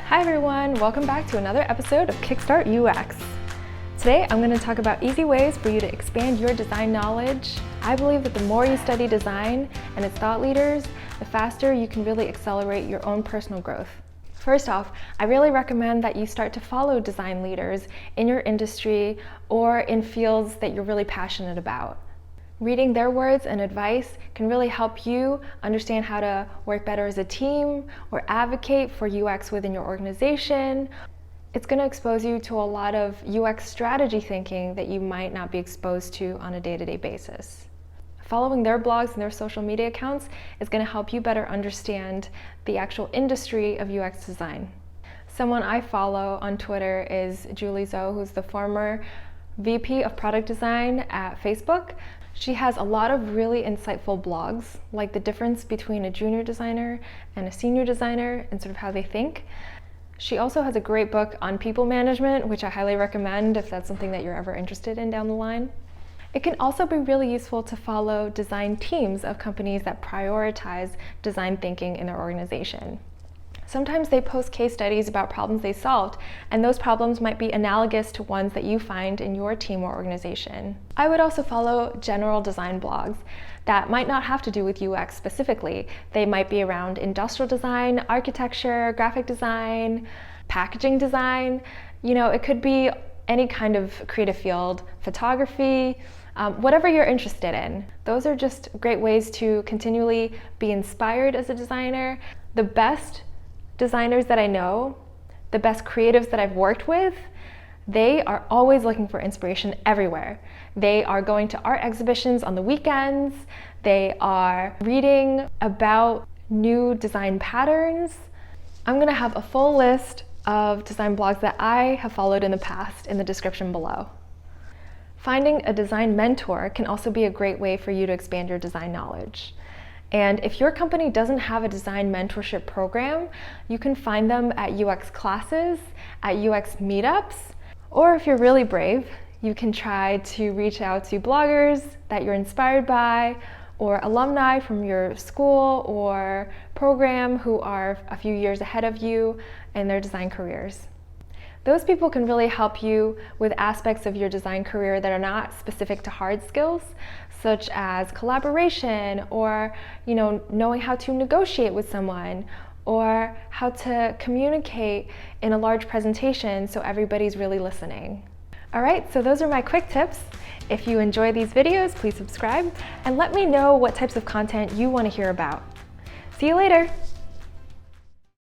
Hi everyone, welcome back to another episode of Kickstart UX. Today I'm going to talk about easy ways for you to expand your design knowledge. I believe that the more you study design and its thought leaders, the faster you can really accelerate your own personal growth. First off, I really recommend that you start to follow design leaders in your industry or in fields that you're really passionate about. Reading their words and advice can really help you understand how to work better as a team or advocate for UX within your organization. It's going to expose you to a lot of UX strategy thinking that you might not be exposed to on a day-to-day basis. Following their blogs and their social media accounts is going to help you better understand the actual industry of UX design. Someone I follow on Twitter is Julie Zhou, who's the former VP of Product Design at Facebook. She has a lot of really insightful blogs, like the difference between a junior designer and a senior designer and sort of how they think. She also has a great book on people management, which I highly recommend if that's something that you're ever interested in down the line. It can also be really useful to follow design teams of companies that prioritize design thinking in their organization. Sometimes they post case studies about problems they solved, and those problems might be analogous to ones that you find in your team or organization. I would also follow general design blogs that might not have to do with UX specifically. They might be around industrial design, architecture, graphic design, packaging design. It could be any kind of creative field, photography, whatever you're interested in. Those are just great ways to continually be inspired as a designer. The best designers that I know, the best creatives that I've worked with, they are always looking for inspiration everywhere. They are going to art exhibitions on the weekends. They are reading about new design patterns. I'm going to have a full list of design blogs that I have followed in the past in the description below. Finding a design mentor can also be a great way for you to expand your design knowledge. And if your company doesn't have a design mentorship program, you can find them at UX classes, at UX meetups, or if you're really brave, you can try to reach out to bloggers that you're inspired by, or alumni from your school or program who are a few years ahead of you in their design careers. Those people can really help you with aspects of your design career that are not specific to hard skills, such as collaboration or knowing how to negotiate with someone or how to communicate in a large presentation so everybody's really listening. All right, so those are my quick tips. If you enjoy these videos, please subscribe and let me know what types of content you want to hear about. See you later.